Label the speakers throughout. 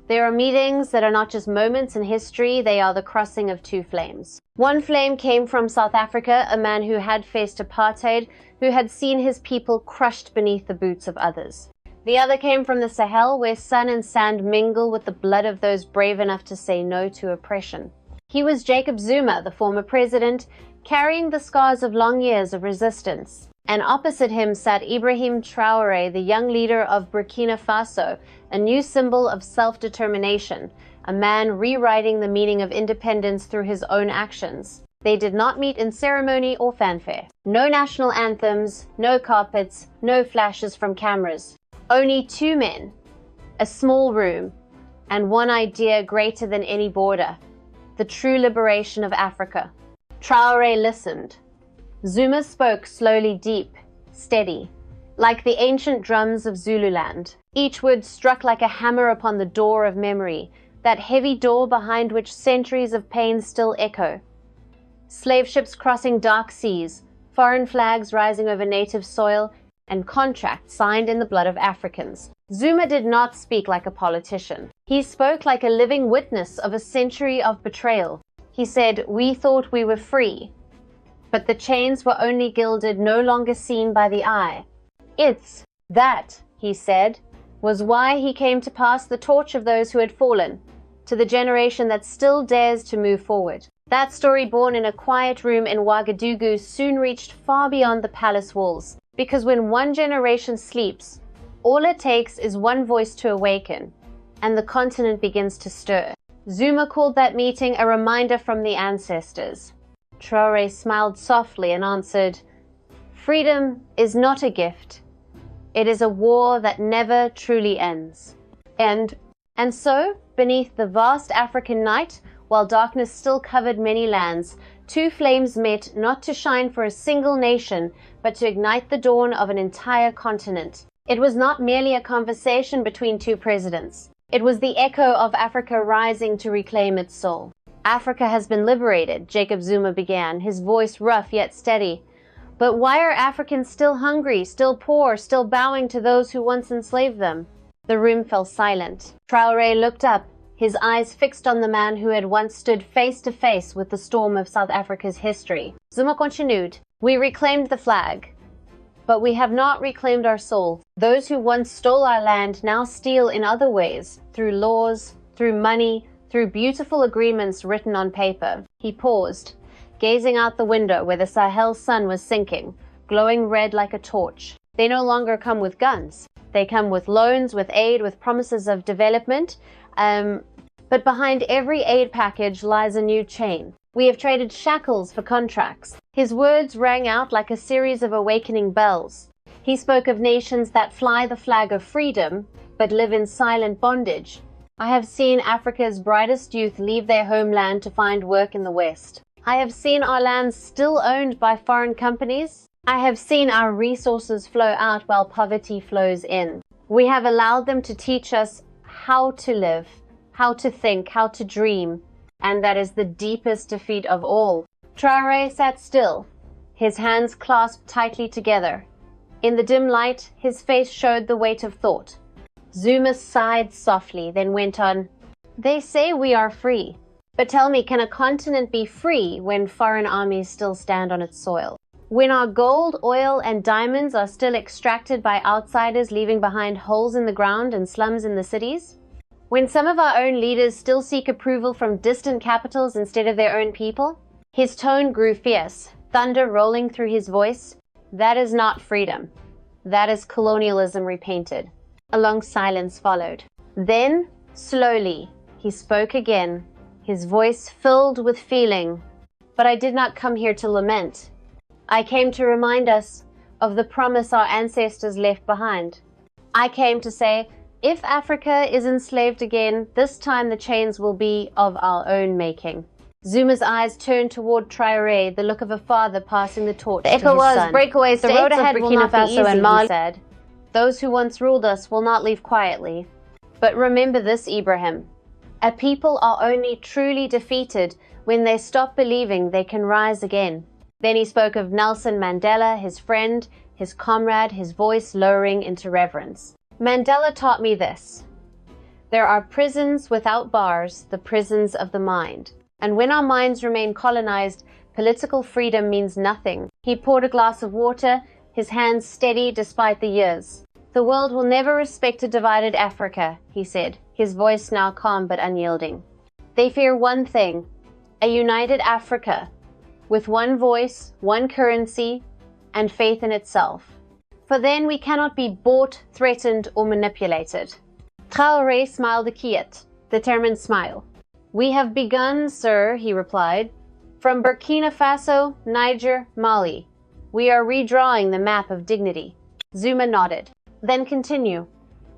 Speaker 1: There are meetings that are not just moments in history, they are the crossing of two flames. One flame came from South Africa, a man who had faced apartheid, who had seen his people crushed beneath the boots of others. The other came from the Sahel, where sun and sand mingle with the blood of those brave enough to say no to oppression. He was Jacob Zuma, the former president, carrying the scars of long years of resistance. And opposite him sat Ibrahim Traoré, the young leader of Burkina Faso, a new symbol of self-determination, a man rewriting the meaning of independence through his own actions. They did not meet in ceremony or fanfare. No national anthems, no carpets, no flashes from cameras. Only two men, a small room, and one idea greater than any border: the true liberation of Africa. Traoré listened. Zuma spoke slowly, deep, steady, like the ancient drums of Zululand. Each word struck like a hammer upon the door of memory, that heavy door behind which centuries of pain still echo. Slave ships crossing dark seas, foreign flags rising over native soil, and contracts signed in the blood of Africans. Zuma did not speak like a politician. He spoke like a living witness of a century of betrayal. He said, "We thought we were free, but the chains were only gilded, no longer seen by the eye." That, he said, was why he came to pass the torch of those who had fallen, to the generation that still dares to move forward. That story, born in a quiet room in Ouagadougou, soon reached far beyond the palace walls. Because when one generation sleeps, all it takes is one voice to awaken, and the continent begins to stir. Zuma called that meeting a reminder from the ancestors. Traoré smiled softly and answered, "Freedom is not a gift. It is a war that never truly ends." And so, beneath the vast African night, while darkness still covered many lands, two flames met, not to shine for a single nation, but to ignite the dawn of an entire continent. It was not merely a conversation between two presidents. It was the echo of Africa rising to reclaim its soul. "Africa has been liberated," Jacob Zuma began, his voice rough yet steady. "But why are Africans still hungry, still poor, still bowing to those who once enslaved them?" The room fell silent. Traoré looked up, his eyes fixed on the man who had once stood face to face with the storm of South Africa's history. Zuma continued, "We reclaimed the flag, but we have not reclaimed our soul. Those who once stole our land now steal in other ways, through laws, through money, through beautiful agreements written on paper." He paused, gazing out the window where the Sahel sun was sinking, glowing red like a torch. "They no longer come with guns. They come with loans, with aid, with promises of development. But behind every aid package lies a new chain. We have traded shackles for contracts." His words rang out like a series of awakening bells. He spoke of nations that fly the flag of freedom, but live in silent bondage. "I have seen Africa's brightest youth leave their homeland to find work in the West. I have seen our lands still owned by foreign companies. I have seen our resources flow out while poverty flows in. We have allowed them to teach us how to live, how to think, how to dream, and that is the deepest defeat of all." Traoré sat still, his hands clasped tightly together. In the dim light, his face showed the weight of thought. Zuma sighed softly, then went on, "They say we are free. But tell me, can a continent be free when foreign armies still stand on its soil? When our gold, oil, and diamonds are still extracted by outsiders, leaving behind holes in the ground and slums in the cities? When some of our own leaders still seek approval from distant capitals instead of their own people?" His tone grew fierce, thunder rolling through his voice. "That is not freedom. That is colonialism repainted." A long silence followed. Then, slowly, he spoke again, his voice filled with feeling. "But I did not come here to lament. I came to remind us of the promise our ancestors left behind. I came to say, if Africa is enslaved again, this time the chains will be of our own making." Zuma's eyes turned toward Traoré, the look of a father passing the torch to his son. ECOWAS breakaway states
Speaker 2: The road
Speaker 1: of
Speaker 2: ahead will
Speaker 1: Burkina
Speaker 2: not be
Speaker 1: Faso
Speaker 2: easy,
Speaker 1: and
Speaker 2: he
Speaker 1: Mali
Speaker 2: said.
Speaker 1: Those who once ruled us will not leave quietly. But remember this, Ibrahim. A people are only truly defeated when they stop believing they can rise again. Then he spoke of Nelson Mandela, his friend, his comrade, his voice lowering into reverence. "Mandela taught me this. There are prisons without bars, the prisons of the mind. And when our minds remain colonized, political freedom means nothing. He poured a glass of water, his hands steady despite the years. The world will never respect a divided Africa, he said, his voice now calm but unyielding. They fear one thing, a united Africa, with one voice, one currency, and faith in itself. For then we cannot be bought, threatened, or manipulated. Traoré smiled a quiet, determined smile. We have begun, sir, he replied. From Burkina Faso, Niger, Mali. We are redrawing the map of dignity. Zuma nodded. Then continue.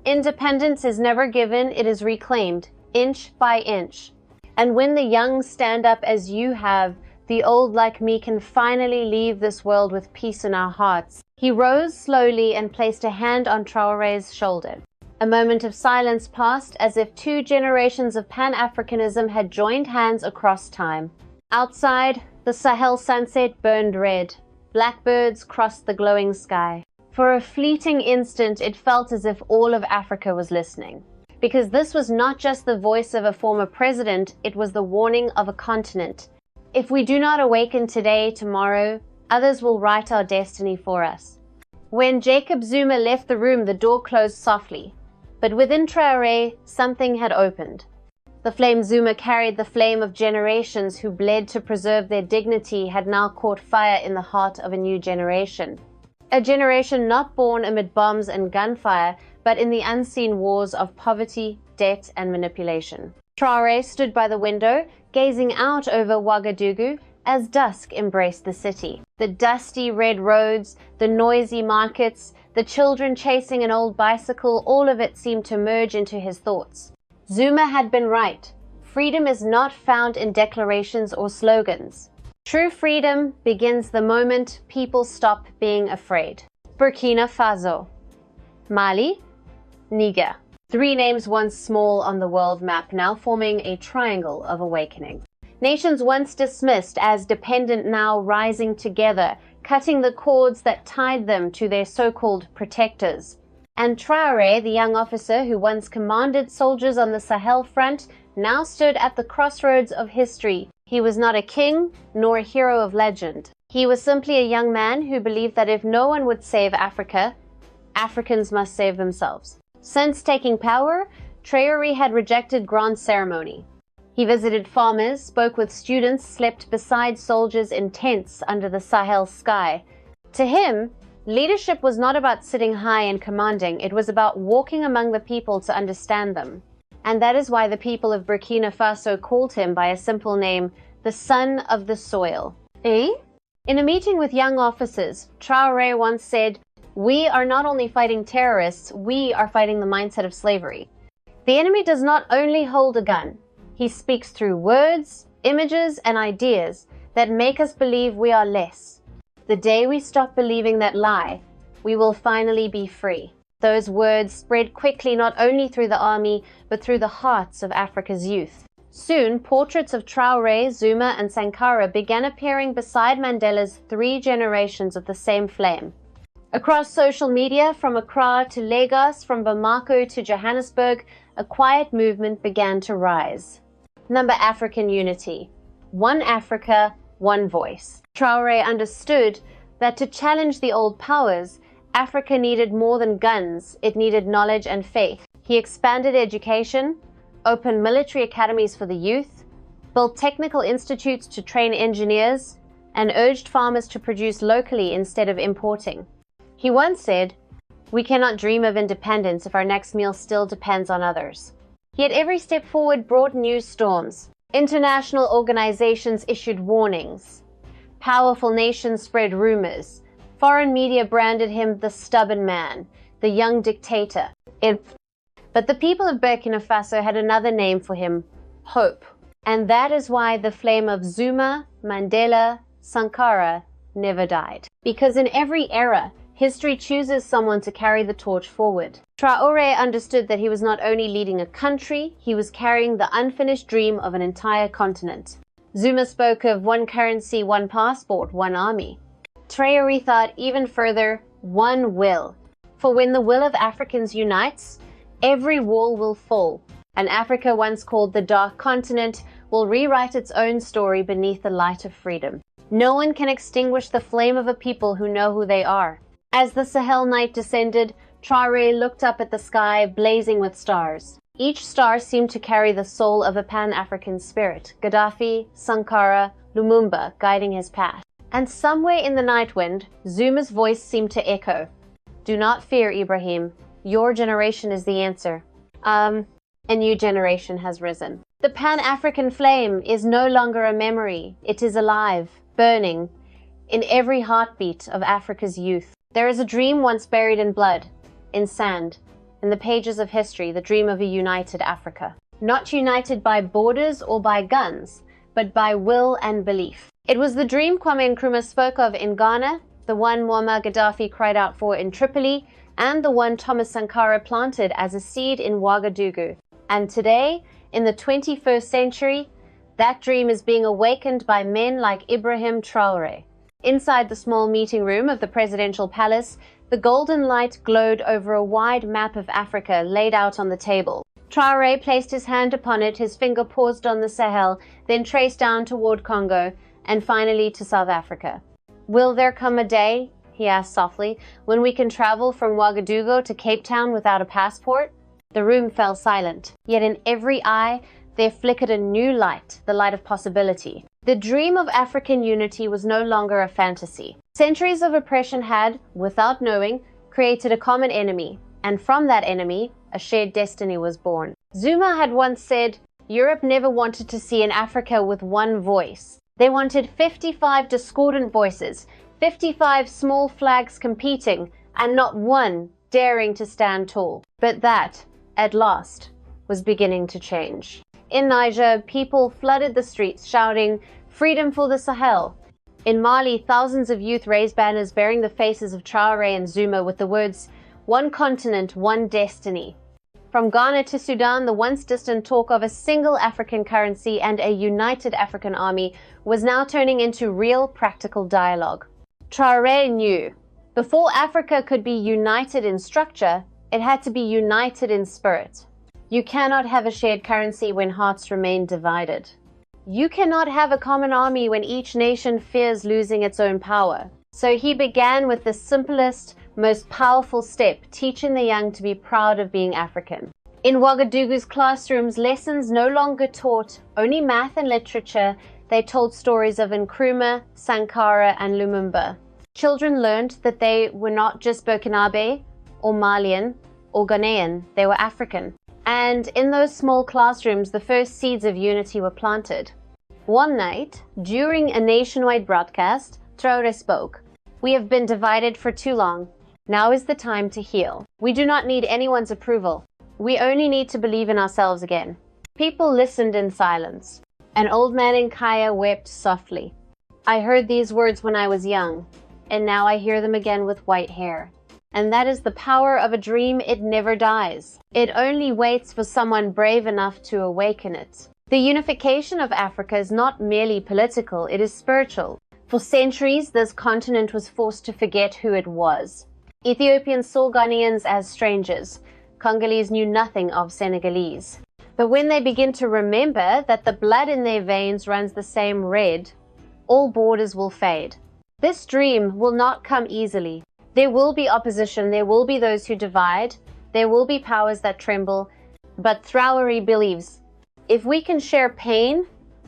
Speaker 1: Independence is never given, it is reclaimed, inch by inch. And when the young stand up as you have, the old like me can finally leave this world with peace in our hearts. He rose slowly and placed a hand on Traoré's shoulder. A moment of silence passed, as if 2 generations of Pan-Africanism had joined hands across time. Outside, the Sahel sunset burned red. Blackbirds crossed the glowing sky. For a fleeting instant, it felt as if all of Africa was listening. Because this was not just the voice of a former president, it was the warning of a continent. If we do not awaken today, tomorrow, others will write our destiny for us. When Jacob Zuma left the room, the door closed softly. But within Traoré, something had opened. The flame Zuma carried, the flame of generations who bled to preserve their dignity, had now caught fire in the heart of a new generation. A generation not born amid bombs and gunfire, but in the unseen wars of poverty, debt, and manipulation. Traoré stood by the window, gazing out over Ouagadougou as dusk embraced the city. The dusty red roads, the noisy markets, the children chasing an old bicycle, all of it seemed to merge into his thoughts. Zuma had been right. Freedom is not found in declarations or slogans. True freedom begins the moment people stop being afraid. Burkina Faso, Mali, Niger. 3 names once small on the world map, now forming a triangle of awakening. Nations once dismissed as dependent, now rising together, cutting the cords that tied them to their so-called protectors. And Traoré, the young officer who once commanded soldiers on the Sahel front, now stood at the crossroads of history. He was not a king, nor a hero of legend. He was simply a young man who believed that if no one would save Africa, Africans must save themselves. Since taking power, Traoré had rejected grand ceremony. He visited farmers, spoke with students, slept beside soldiers in tents under the Sahel sky. To him, leadership was not about sitting high and commanding, it was about walking among the people to understand them. And that is why the people of Burkina Faso called him by a simple name, the son of the soil. Eh? In a meeting with young officers, Traoré once said, "We are not only fighting terrorists, we are fighting the mindset of slavery." The enemy does not only hold a gun. He speaks through words, images, and ideas that make us believe we are less. The day we stop believing that lie, we will finally be free. Those words spread quickly not only through the army, but through the hearts of Africa's youth. Soon, portraits of Traoré, Zuma, and Sankara began appearing beside Mandela's 3 generations of the same flame. Across social media, from Accra to Lagos, from Bamako to Johannesburg, a quiet movement began to rise. Number African unity. One Africa, one voice. Traoré understood that to challenge the old powers, Africa needed more than guns, it needed knowledge and faith. He expanded education, opened military academies for the youth, built technical institutes to train engineers, and urged farmers to produce locally instead of importing. He once said, "We cannot dream of independence if our next meal still depends on others." Yet every step forward brought new storms. International organizations issued warnings. Powerful nations spread rumors. Foreign media branded him the stubborn man, the young dictator. But the people of Burkina Faso had another name for him, hope. And that is why the flame of Zuma, Mandela, Sankara never died. Because in every era, history chooses someone to carry the torch forward. Traoré understood that he was not only leading a country, he was carrying the unfinished dream of an entire continent. Zuma spoke of one currency, one passport, one army. Traoré thought even further, one will. For when the will of Africans unites, every wall will fall. An Africa once called the Dark Continent will rewrite its own story beneath the light of freedom. No one can extinguish the flame of a people who know who they are. As the Sahel night descended, Traoré looked up at the sky blazing with stars. Each star seemed to carry the soul of a Pan-African spirit, Gaddafi, Sankara, Lumumba guiding his path. And somewhere in the night wind, Zuma's voice seemed to echo. Do not fear, Ibrahim. Your generation is the answer. A new generation has risen. The Pan-African flame is no longer a memory. It is alive, burning, in every heartbeat of Africa's youth. There is a dream once buried in blood, in sand, in the pages of history, the dream of a united Africa. Not united by borders or by guns, but by will and belief. It was the dream Kwame Nkrumah spoke of in Ghana, the one Muammar Gaddafi cried out for in Tripoli, and the one Thomas Sankara planted as a seed in Ouagadougou. And today, in the 21st century, that dream is being awakened by men like Ibrahim Traoré. Inside the small meeting room of the presidential palace, the golden light glowed over a wide map of Africa laid out on the table. Traoré placed his hand upon it, his finger paused on the Sahel, then traced down toward Congo, and finally to South Africa. Will there come a day, he asked softly, when we can travel from Ouagadougou to Cape Town without a passport? The room fell silent, yet in every eye there flickered a new light, the light of possibility. The dream of African unity was no longer a fantasy. Centuries of oppression had, without knowing, created a common enemy, and from that enemy, a shared destiny was born. Zuma had once said, Europe never wanted to see an Africa with one voice. They wanted 55 discordant voices, 55 small flags competing, and not one daring to stand tall. But that, at last, was beginning to change. In Niger, people flooded the streets shouting, "Freedom for the Sahel." In Mali, thousands of youth raised banners bearing the faces of Traoré and Zuma with the words, "One continent, one destiny." From Ghana to Sudan, the once distant talk of a single African currency and a united African army was now turning into real practical dialogue. Traoré knew, before Africa could be united in structure, it had to be united in spirit. You cannot have a shared currency when hearts remain divided. You cannot have a common army when each nation fears losing its own power. So he began with the simplest, most powerful step, teaching the young to be proud of being African. In Ouagadougou's classrooms, lessons no longer taught only math and literature. They told stories of Nkrumah, Sankara, and Lumumba. Children learned that they were not just Burkinabe, or Malian, or Ghanaian, they were African. And in those small classrooms, the first seeds of unity were planted. One night, during a nationwide broadcast, Traoré spoke. We have been divided for too long. Now is the time to heal. We do not need anyone's approval. We only need to believe in ourselves again. People listened in silence. An old man in Kaya wept softly. I heard these words when I was young, and now I hear them again with white hair. And that is the power of a dream. It never dies. It only waits for someone brave enough to awaken it. The unification of Africa is not merely political, it is spiritual. For centuries, this continent was forced to forget who it was. Ethiopians saw Ghanaians as strangers. Congolese knew nothing of Senegalese. But when they begin to remember that the blood in their veins runs the same red, all borders will fade. This dream will not come easily. There will be opposition, there will be those who divide, there will be powers that tremble, but Traoré believes, if we can share pain,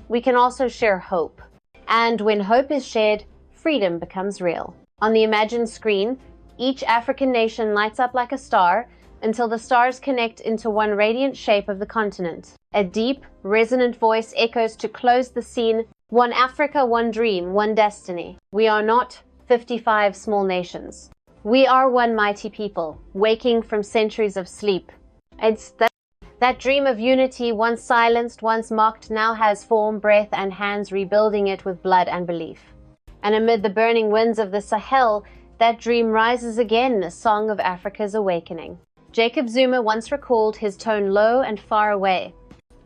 Speaker 1: we can also share hope. And when hope is shared, freedom becomes real. On the imagined screen, each African nation lights up like a star until the stars connect into one radiant shape of the continent. A deep, resonant voice echoes to close the scene, one Africa, one dream, one destiny. We are not 55 small nations. We are one mighty people, waking from centuries of sleep. It's that dream of unity, once silenced, once mocked, now has form, breath, and hands rebuilding it with blood and belief. And amid the burning winds of the Sahel, that dream rises again, a song of Africa's awakening. Jacob Zuma once recalled, his tone low and far away.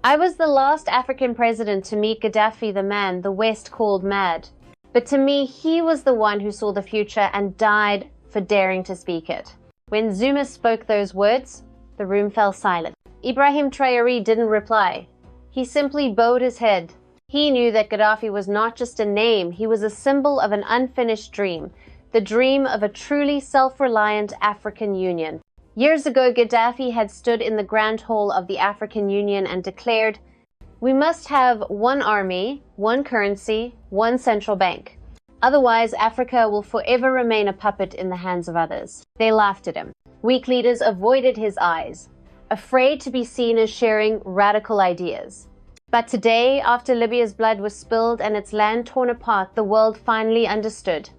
Speaker 1: I was the last African president to meet Gaddafi, the man the West called mad. But to me, he was the one who saw the future and died for daring to speak it. When Zuma spoke those words, the room fell silent. Ibrahim Traoré didn't reply. He simply bowed his head. He knew that Gaddafi was not just a name, he was a symbol of an unfinished dream, the dream of a truly self-reliant African Union. Years ago, Gaddafi had stood in the Grand Hall of the African Union and declared, "We must have one army, one currency, one central bank. Otherwise, Africa will forever remain a puppet in the hands of others." They laughed at him. Weak leaders avoided his eyes, afraid to be seen as sharing radical ideas. But today, after Libya's blood was spilled and its land torn apart, the world finally understood.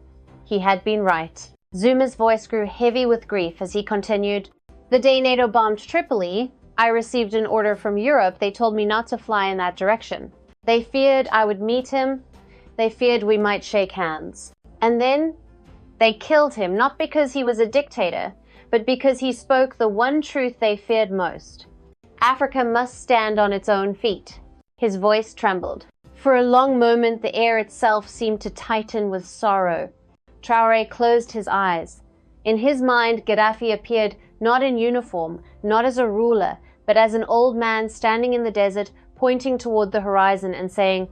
Speaker 1: He had been right. Zuma's voice grew heavy with grief as he continued, "The day NATO bombed Tripoli, I received an order from Europe. They told me not to fly in that direction. They feared I would meet him. They feared we might shake hands. And then they killed him, not because he was a dictator, but because he spoke the one truth they feared most. Africa must stand on its own feet." His voice trembled. For a long moment, the air itself seemed to tighten with sorrow. Traoré closed his eyes. In his mind, Gaddafi appeared not in uniform, not as a ruler, but as an old man standing in the desert, pointing toward the horizon and saying,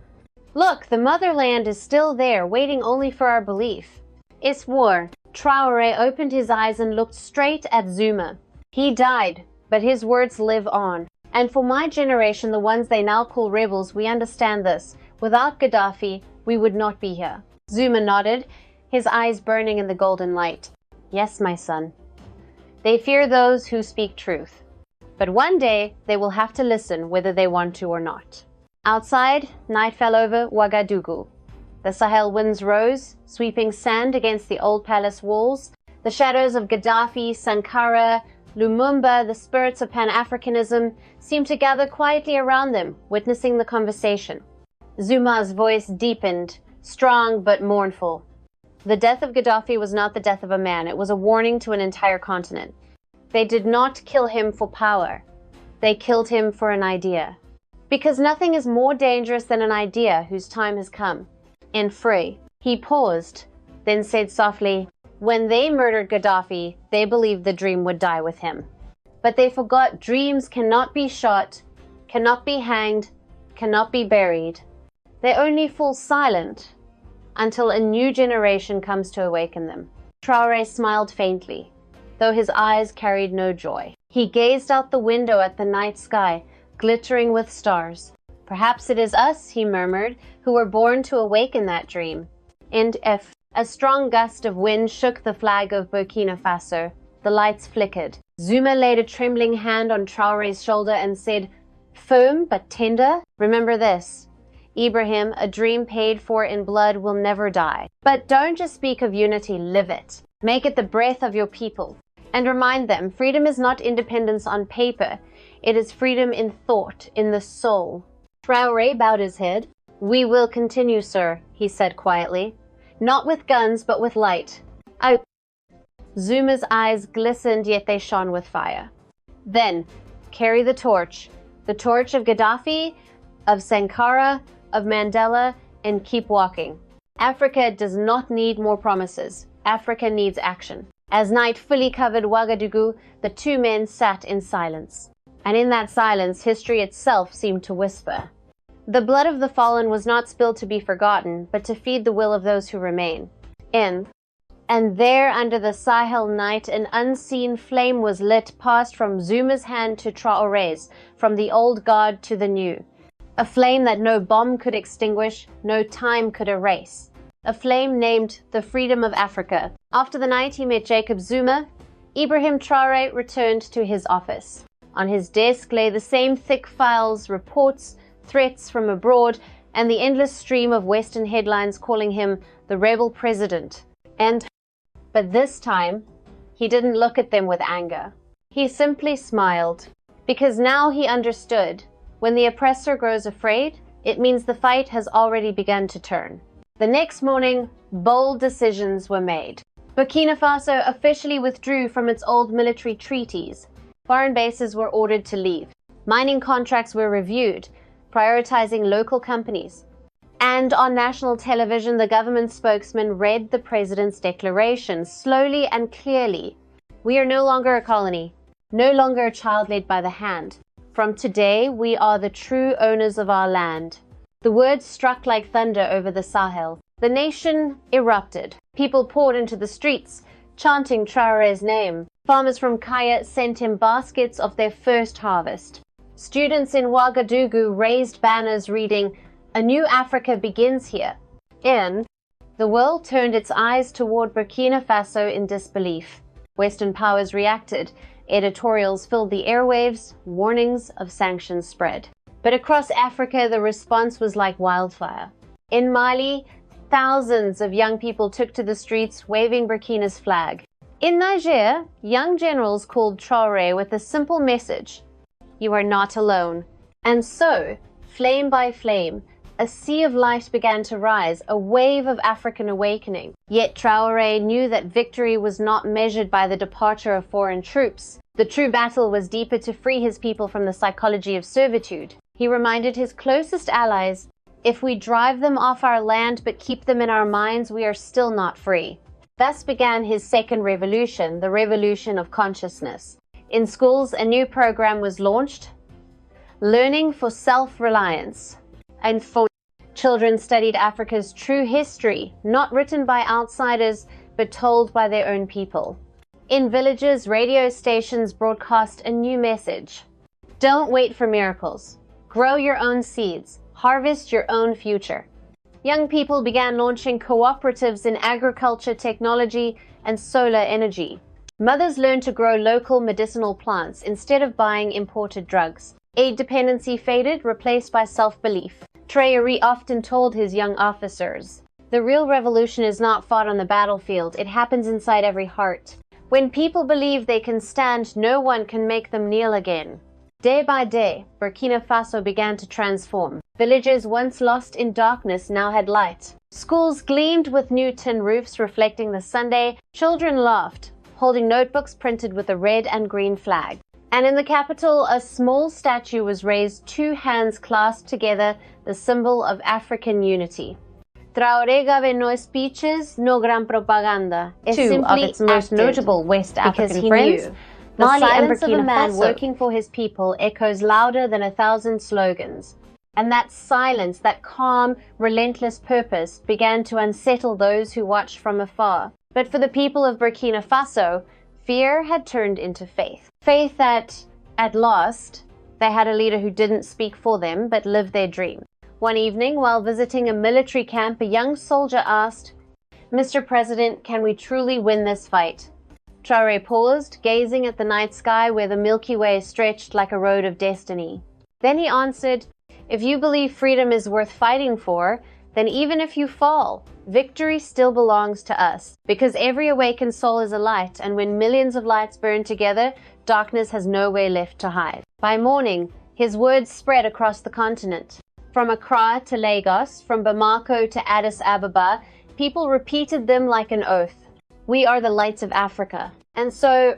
Speaker 1: "Look, the motherland is still there, waiting only for our belief." It's war. Traoré opened his eyes and looked straight at Zuma. He died, but his words live on. And for my generation, the ones they now call rebels, we understand this. Without Gaddafi, we would not be here. Zuma nodded, his eyes burning in the golden light. "Yes, my son. They fear those who speak truth. But one day, they will have to listen whether they want to or not." Outside, night fell over Ouagadougou. The Sahel winds rose, sweeping sand against the old palace walls. The shadows of Gaddafi, Sankara, Lumumba, the spirits of Pan-Africanism, seemed to gather quietly around them, witnessing the conversation. Zuma's voice deepened, strong but mournful. The death of Gaddafi was not the death of a man, it was a warning to an entire continent. They did not kill him for power. They killed him for an idea. Because nothing is more dangerous than an idea whose time has come. And free. He paused, then said softly, "When they murdered Gaddafi, they believed the dream would die with him. But they forgot dreams cannot be shot, cannot be hanged, cannot be buried. They only fall silent until a new generation comes to awaken them." Traoré smiled faintly, though his eyes carried no joy. He gazed out the window at the night sky, glittering with stars. "Perhaps it is us," he murmured, "who were born to awaken that dream." And if a strong gust of wind shook the flag of Burkina Faso, the lights flickered. Zuma laid a trembling hand on Traoré's shoulder and said, "Firm but tender, remember this. Ibrahim, a dream paid for in blood will never die. But don't just speak of unity, live it. Make it the breath of your people. And remind them, freedom is not independence on paper. It is freedom in thought, in the soul." Traoré bowed his head. "We will continue, sir," he said quietly. "Not with guns, but with light." Zuma's eyes glistened, yet they shone with fire. "Then, carry the torch of Gaddafi, of Sankara, of Mandela, and keep walking. Africa does not need more promises. Africa needs action." As night fully covered Ouagadougou, the two men sat in silence. And in that silence, history itself seemed to whisper. The blood of the fallen was not spilled to be forgotten, but to feed the will of those who remain. And there, under the Sahel night, an unseen flame was lit, passed from Zuma's hand to Traoré's, from the old guard to the new. A flame that no bomb could extinguish, no time could erase. A flame named the freedom of Africa. After the night he met Jacob Zuma, Ibrahim Traoré returned to his office. On his desk lay the same thick files, reports, threats from abroad, and the endless stream of Western headlines calling him the rebel president. But this time, he didn't look at them with anger. He simply smiled, because now he understood. When the oppressor grows afraid, it means the fight has already begun to turn. The next morning, bold decisions were made. Burkina Faso officially withdrew from its old military treaties. Foreign bases were ordered to leave. Mining contracts were reviewed, prioritizing local companies. And on national television, the government spokesman read the president's declaration slowly and clearly. "We are no longer a colony, no longer a child led by the hand. From today, we are the true owners of our land." The words struck like thunder over the Sahel. The nation erupted. People poured into the streets, chanting Traoré's name. Farmers from Kaya sent him baskets of their first harvest. Students in Ouagadougou raised banners reading, "A new Africa begins here." And the world turned its eyes toward Burkina Faso in disbelief. Western powers reacted. Editorials filled the airwaves, warnings of sanctions spread. But across Africa, the response was like wildfire. In Mali, thousands of young people took to the streets waving Burkina's flag. In Niger, young generals called Traoré with a simple message: "You are not alone." And so, flame by flame, a sea of light began to rise, a wave of African awakening. Yet Traoré knew that victory was not measured by the departure of foreign troops. The true battle was deeper, to free his people from the psychology of servitude. He reminded his closest allies, "If we drive them off our land but keep them in our minds, we are still not free." Thus began his second revolution, the revolution of consciousness. In schools, a new program was launched, Learning for Self-Reliance. And for children studied Africa's true history, not written by outsiders, but told by their own people. In villages, radio stations broadcast a new message: "Don't wait for miracles. Grow your own seeds. Harvest your own future." Young people began launching cooperatives in agriculture, technology, and solar energy. Mothers learned to grow local medicinal plants instead of buying imported drugs. Aid dependency faded, replaced by self-belief. Traoré often told his young officers, "The real revolution is not fought on the battlefield, it happens inside every heart. When people believe they can stand, no one can make them kneel again." Day by day, Burkina Faso began to transform. Villages once lost in darkness now had light. Schools gleamed with new tin roofs reflecting the Sunday. Children laughed, holding notebooks printed with a red and green flag. And in the capital, a small statue was raised, two hands clasped together, the symbol of African unity. Traoré gave no speeches, no gran propaganda.
Speaker 2: Two of its most notable West African friends,
Speaker 1: The
Speaker 2: Mali and
Speaker 1: silence of a
Speaker 2: Burkina
Speaker 1: man
Speaker 2: Faso.
Speaker 1: working for his people echoes louder than 1,000 slogans. And that silence, that calm, relentless purpose, began to unsettle those who watched from afar. But for the people of Burkina Faso, fear had turned into faith. Faith that, at last, they had a leader who didn't speak for them, but lived their dream. One evening, while visiting a military camp, a young soldier asked, "Mr. President, can we truly win this fight?" Traoré paused, gazing at the night sky where the Milky Way stretched like a road of destiny. Then he answered, "If you believe freedom is worth fighting for, then even if you fall, victory still belongs to us, because every awakened soul is a light, and when millions of lights burn together, darkness has nowhere left to hide." By morning, his words spread across the continent. From Accra to Lagos, from Bamako to Addis Ababa, people repeated them like an oath. "We are the lights of Africa." And so,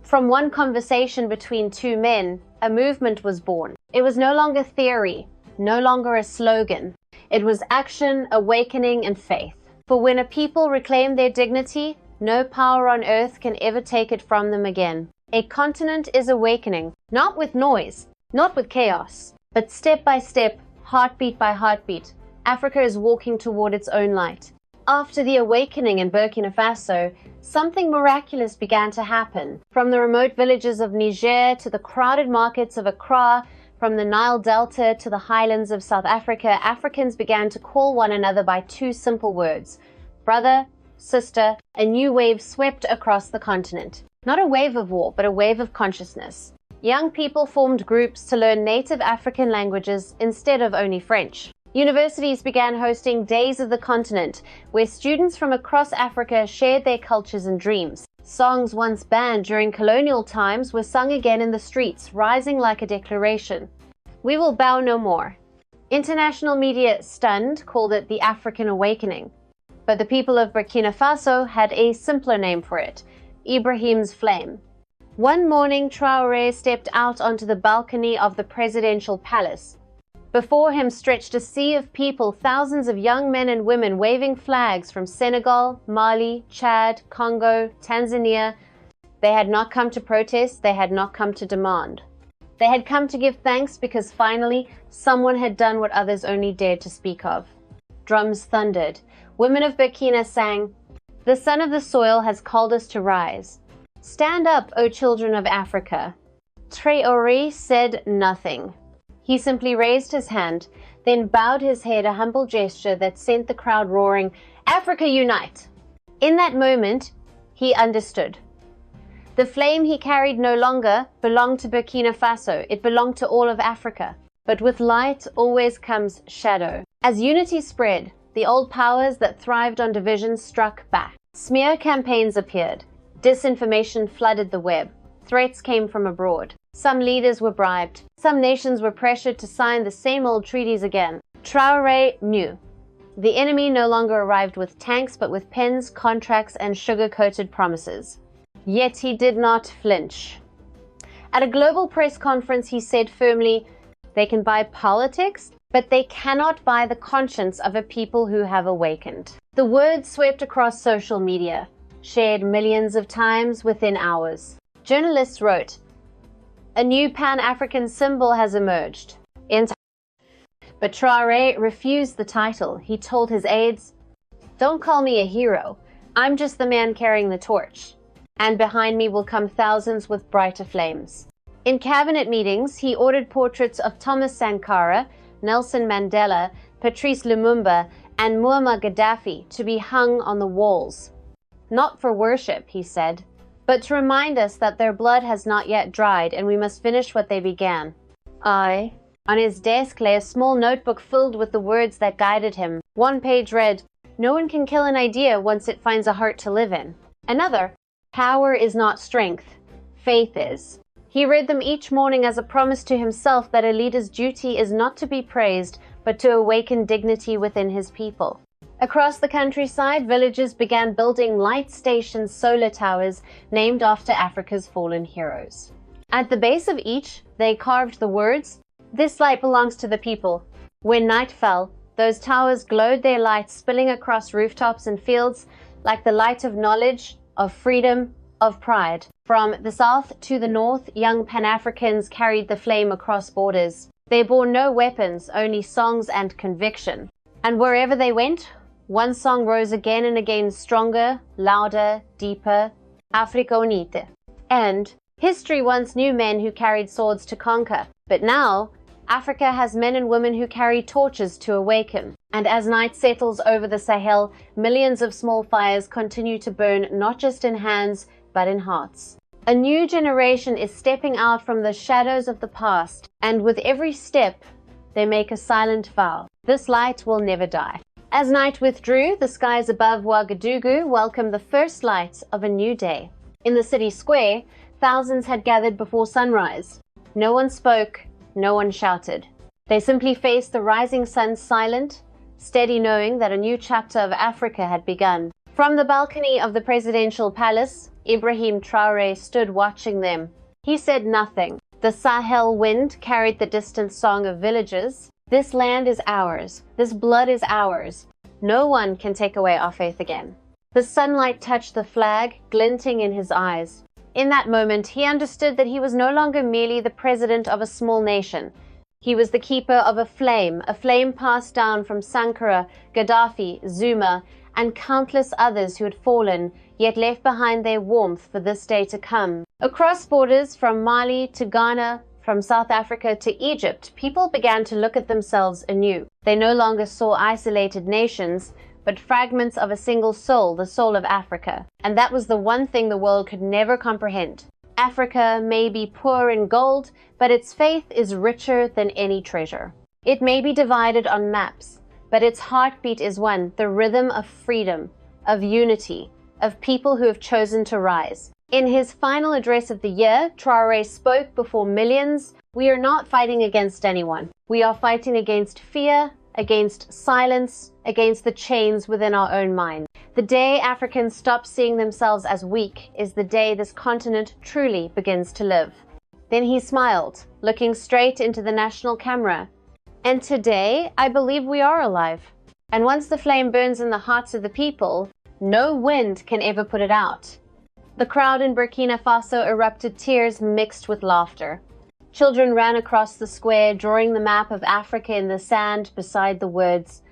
Speaker 1: from one conversation between two men, a movement was born. It was no longer theory, no longer a slogan. It was action, awakening, and faith. For when a people reclaim their dignity, no power on earth can ever take it from them again. A continent is awakening, not with noise, not with chaos, but step by step, heartbeat by heartbeat. Africa is walking toward its own light. After the awakening in Burkina Faso, something miraculous began to happen. From the remote villages of Niger to the crowded markets of Accra, from the Nile Delta to the highlands of South Africa, Africans began to call one another by two simple words: brother, sister. A new wave swept across the continent. Not a wave of war, but a wave of consciousness. Young people formed groups to learn native African languages instead of only French. Universities began hosting Days of the Continent, where students from across Africa shared their cultures and dreams. Songs once banned during colonial times were sung again in the streets, rising like a declaration. "We will bow no more." International media, stunned, called it the African Awakening. But the people of Burkina Faso had a simpler name for it: Ibrahim's Flame. One morning, Traoré stepped out onto the balcony of the presidential palace. Before him stretched a sea of people, thousands of young men and women waving flags from Senegal, Mali, Chad, Congo, Tanzania. They had not come to protest, they had not come to demand. They had come to give thanks because finally someone had done what others only dared to speak of. Drums thundered. Women of Burkina sang, "The son of the soil has called us to rise. Stand up, O children of Africa." Traoré said nothing. He simply raised his hand, then bowed his head, a humble gesture that sent the crowd roaring, "Africa unite!" In that moment, he understood. The flame he carried no longer belonged to Burkina Faso. It belonged to all of Africa. But with light always comes shadow. As unity spread, the old powers that thrived on division struck back. Smear campaigns appeared. Disinformation flooded the web. Threats came from abroad. Some leaders were bribed. Some nations were pressured to sign the same old treaties again. Traoré knew. The enemy no longer arrived with tanks, but with pens, contracts, and sugar-coated promises. Yet he did not flinch. At a global press conference, he said firmly, "They can buy politics, but they cannot buy the conscience of a people who have awakened." The words swept across social media, shared millions of times within hours. Journalists wrote, "A new Pan-African symbol has emerged." But Traoré refused the title. He told his aides, "Don't call me a hero. I'm just the man carrying the torch. And behind me will come thousands with brighter flames." In cabinet meetings, he ordered portraits of Thomas Sankara, Nelson Mandela, Patrice Lumumba, and Muammar Gaddafi to be hung on the walls. "Not for worship," he said, "but to remind us that their blood has not yet dried and we must finish what they began." On his desk lay a small notebook filled with the words that guided him. One page read, "No one can kill an idea once it finds a heart to live in." Another, "Power is not strength, faith is." He read them each morning as a promise to himself that a leader's duty is not to be praised, but to awaken dignity within his people. Across the countryside, villagers began building light station solar towers named after Africa's fallen heroes. At the base of each, they carved the words, "This light belongs to the people." When night fell, those towers glowed, their light spilling across rooftops and fields like the light of knowledge, of freedom, of pride. From the south to the north, young Pan-Africans carried the flame across borders. They bore no weapons, only songs and conviction. And wherever they went, one song rose again and again, stronger, louder, deeper, Africa Unite. And history once knew men who carried swords to conquer, but now Africa has men and women who carry torches to awaken. And as night settles over the Sahel, millions of small fires continue to burn not just in hands, but in hearts. A new generation is stepping out from the shadows of the past, and with every step, they make a silent vow. This light will never die. As night withdrew, the skies above Ouagadougou welcomed the first light of a new day. In the city square, thousands had gathered before sunrise. No one spoke, no one shouted. They simply faced the rising sun silent, steady, knowing that a new chapter of Africa had begun. From the balcony of the presidential palace, Ibrahim Traoré stood watching them. He said nothing. The Sahel wind carried the distant song of villagers. This land is ours. This blood is ours. No one can take away our faith again. The sunlight touched the flag, glinting in his eyes. In that moment, he understood that he was no longer merely the president of a small nation. He was the keeper of a flame passed down from Sankara, Gaddafi, Zuma, and countless others who had fallen, yet left behind their warmth for this day to come. Across borders, from Mali to Ghana, from South Africa to Egypt, people began to look at themselves anew. They no longer saw isolated nations, but fragments of a single soul, the soul of Africa. And that was the one thing the world could never comprehend. Africa may be poor in gold, but its faith is richer than any treasure. It may be divided on maps, but its heartbeat is one, the rhythm of freedom, of unity, of people who have chosen to rise. In his final address of the year, Traoré spoke before millions. "We are not fighting against anyone. We are fighting against fear, against silence, against the chains within our own mind. The day Africans stop seeing themselves as weak is the day this continent truly begins to live." Then he smiled, looking straight into the national camera. "And today, I believe we are alive. And once the flame burns in the hearts of the people, no wind can ever put it out." The crowd in Burkina Faso erupted, tears mixed with laughter. Children ran across the square, drawing the map of Africa in the sand beside the words,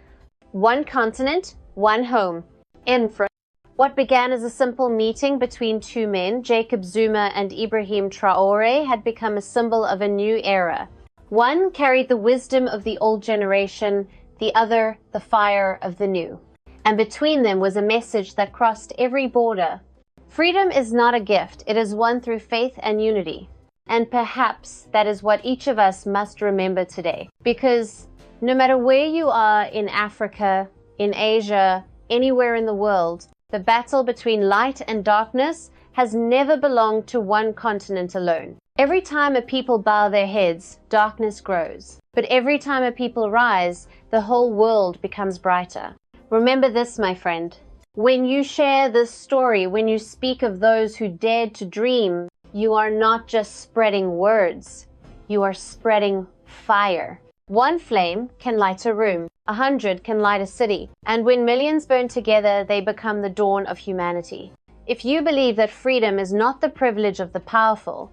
Speaker 1: "One continent, one home." In front. What began as a simple meeting between two men, Jacob Zuma and Ibrahim Traoré, had become a symbol of a new era. One carried the wisdom of the old generation, the other the fire of the new. And between them was a message that crossed every border. Freedom is not a gift, it is won through faith and unity. And perhaps that is what each of us must remember today. Because no matter where you are in Africa, in Asia, anywhere in the world, the battle between light and darkness has never belonged to one continent alone. Every time a people bow their heads, darkness grows. But every time a people rise, the whole world becomes brighter. Remember this, my friend. When you share this story, when you speak of those who dared to dream, you are not just spreading words. You are spreading fire. One flame can light a room. 100 can light a city. And when millions burn together, they become the dawn of humanity. If you believe that freedom is not the privilege of the powerful,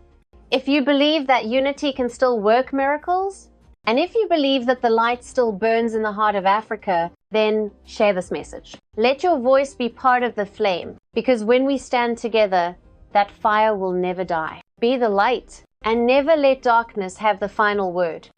Speaker 1: if you believe that unity can still work miracles, and if you believe that the light still burns in the heart of Africa, then share this message. Let your voice be part of the flame, because when we stand together, that fire will never die. Be the light, and never let darkness have the final word.